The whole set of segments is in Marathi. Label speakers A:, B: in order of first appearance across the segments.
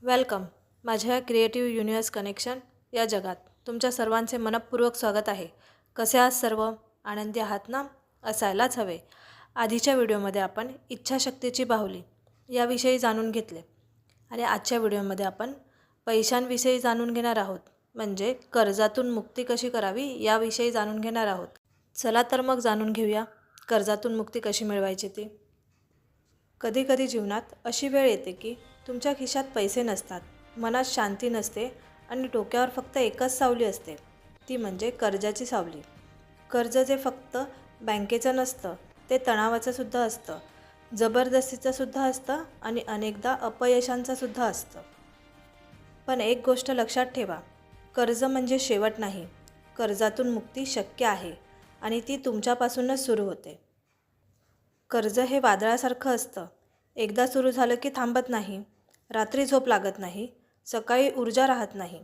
A: वेलकम माझ्या क्रिएटिव्ह युनिवर्स कनेक्शन या जगात तुमच्या सर्वांचे मनपूर्वक स्वागत आहे। कसे आहात सर्व? आनंदी आहात ना? असायलाच हवे। आधीच्या व्हिडिओमध्ये आपण इच्छाशक्तीची बाहुली याविषयी जाणून घेतले आणि आजच्या व्हिडिओमध्ये आपण पैशांविषयी जाणून घेणार आहोत, म्हणजे कर्जातून मुक्ती कशी करावी याविषयी जाणून घेणार आहोत। चला तर मग जाणून घेऊया कर्जातून मुक्ती कशी मिळवायची ती। कधीकधी जीवनात अशी वेळ येते की तुमच्या खिशात पैसे नसतात, मनात शांती नसते आणि डोक्यावर फक्त एकच सावली असते, ती म्हणजे कर्जाची सावली। कर्ज जे फक्त बँकेचं नसतं, ते तणावाचं सुद्धा असतं, जबरदस्तीचं सुद्धा असतं आणि अनेकदा अपयशांचं सुद्धा असतं। पण एक गोष्ट लक्षात ठेवा, कर्ज म्हणजे शेवट नाही। कर्जातून मुक्ती शक्य आहे आणि ती तुमच्यापासूनच सुरू होते। कर्ज हे वादळासारखं असतं, एकदा सुरू झालं की थांबत नाही। रात्री झोप लागत नाही, सकाळी ऊर्जा राहत नाही।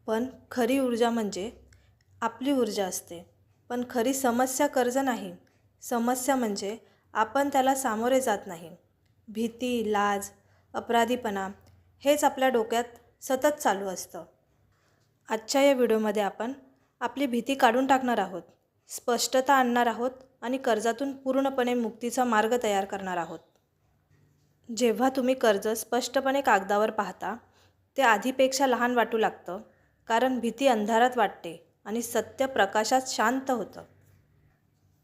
A: पण खरी ऊर्जा म्हणजे आपली ऊर्जा असते। पण खरी समस्या कर्ज नाही, समस्या म्हणजे आपण त्याला सामोरे जात नाही। भीती, लाज, अपराधीपणा हेच आपल्या डोक्यात सतत चालू असतं। आजच्या या व्हिडिओमध्ये आपण आपली भीती काढून टाकणार आहोत, स्पष्टता आणणार आहोत आणि कर्जातून पूर्णपणे मुक्तीचा मार्ग तयार करणार आहोत। जेव्हा तुम्ही कर्ज स्पष्टपणे कागदावर पाहता, ते आधीपेक्षा लहान वाटू लागतं, कारण भीती अंधारात वाटते आणि सत्य प्रकाशात शांत होतं।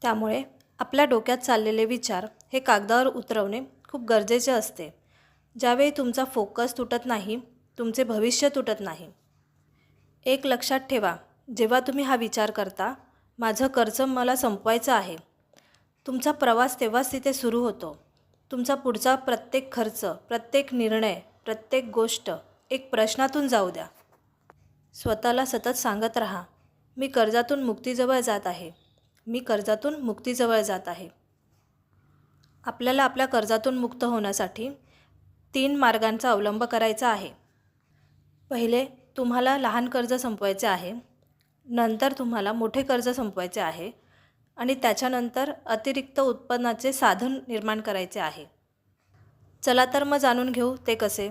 A: त्यामुळे आपल्या डोक्यात चाललेले विचार हे कागदावर उतरवणे खूप गरजेचे असते। ज्यावेळी तुमचा फोकस तुटत नाही, तुमचे भविष्य तुटत नाही। एक लक्षात ठेवा, जेव्हा तुम्ही हा विचार करता, माझं कर्ज मला संपवायचं आहे, तुमचा प्रवास तेव्हाच तिथे सुरू होतो। तुमचा पुढचा प्रत्येक खर्च, प्रत्येक निर्णय, प्रत्येक गोष्ट एक प्रश्नातून जाऊ द्या। स्वतःला सतत सांगत राहा, मी कर्जातून मुक्तीजवळ जात आहे, मी कर्जातून मुक्तीजवळ जात आहे। आपल्याला आपल्या कर्जातून मुक्त होण्यासाठी 3 मार्गांचा अवलंब करायचा आहे। पहिले, तुम्हाला लहान कर्ज संपवायचे आहे, नंतर तुम्हाला मोठे कर्ज संपवायचे आहे आणि त्याच्यानंतर अतिरिक्त उत्पन्नाचे साधन निर्माण करायचे आहे। चला तर मग जाणून घेऊ ते कसे।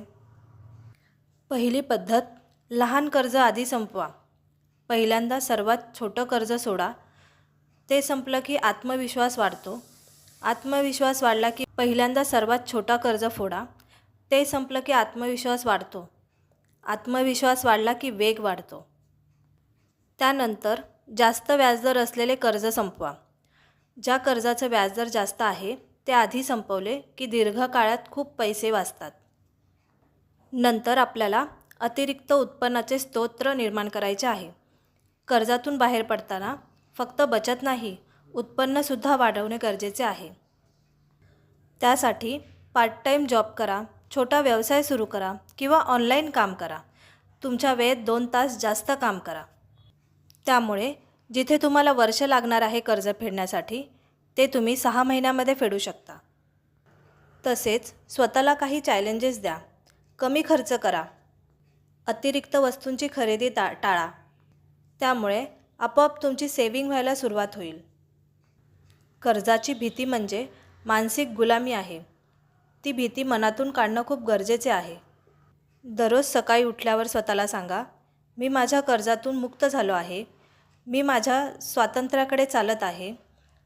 A: पहिली पद्धत, लहान कर्ज आधी संपवा। पहिल्यांदा सर्वात छोटं कर्ज सोडा, ते संपलं की आत्मविश्वास वाढतो। आत्मविश्वास वाढला की पहिल्यांदा सर्वात छोटा कर्ज फोडा, ते संपलं की आत्मविश्वास वाढतो। आत्मविश्वास वाढला की वेग वाढतो। त्यानंतर जास्त व्याजदर असलेले कर्ज संपवा। ज्या कर्जाचं व्याजदर जास्त आहे ते आधी संपवले की दीर्घकाळात खूप पैसे वाचतात। नंतर आपल्याला अतिरिक्त उत्पन्नाचे स्रोत निर्माण करायचे आहे। कर्जातून बाहेर पडताना फक्त बचत नाही, उत्पन्नसुद्धा वाढवणे गरजेचे आहे। त्यासाठी पार्ट टाईम जॉब करा, छोटा व्यवसाय सुरू करा किंवा ऑनलाईन काम करा। तुमच्या वेळेत 2 तास जास्त काम करा। त्यामुळे जिथे तुम्हाला वर्ष लागणार आहे कर्ज फेडण्यासाठी, ते तुम्ही 6 महिन्यामध्ये फेडू शकता। तसेच स्वतःला काही चॅलेंजेस द्या, कमी खर्च करा, अतिरिक्त वस्तूंची खरेदी टाळा। त्यामुळे आपोआप तुमची सेव्हिंग व्हायला सुरुवात होईल। कर्जाची भीती म्हणजे मानसिक गुलामी आहे, ती भीती मनातून काढणं खूप गरजेचे आहे। दररोज सकाळी उठल्यावर स्वतःला सांगा, मी माझ्या कर्जातून मुक्त झालो आहे, मी माझ्या स्वातंत्र्याकडे चालत आहे,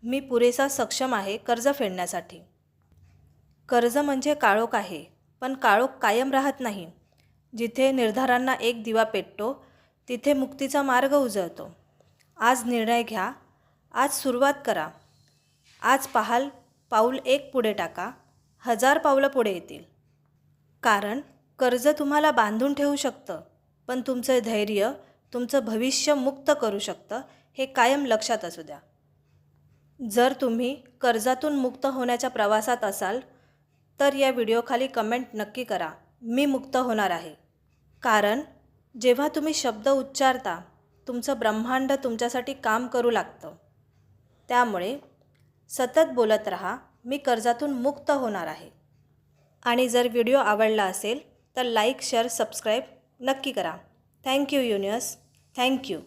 A: मी पुरेसा सक्षम आहे कर्ज फेडण्यासाठी। कर्ज म्हणजे काळोख आहे, पण काळोख कायम राहत नाही। जिथे निर्धारांना एक दिवा पेटतो, तिथे मुक्तीचा मार्ग उजळतो। आज निर्णय घ्या, आज सुरुवात करा, आज पाऊल 1 पुढे टाका, 1000 पावलं पुढे येतील। कारण कर्ज तुम्हाला बांधून ठेवू शकतं, पण तुमचं धैर्य तुमचं भविष्य मुक्त करू शकतं, हे कायम लक्षात असू द्या। जर तुम्ही कर्जातून मुक्त होण्याच्या प्रवासात असाल तर या व्हिडिओखाली कमेंट नक्की करा, मी मुक्त होणार आहे। कारण जेव्हा तुम्ही शब्द उच्चारता, तुमचं ब्रह्मांड तुमच्यासाठी काम करू लागतं। त्यामुळे सतत बोलत राहा, मी कर्जातून मुक्त होणार आहे। आणि जर व्हिडिओ आवडला असेल तर लाईक, शेअर, सबस्क्राईब नक्की करा। Thank you universe, thank you.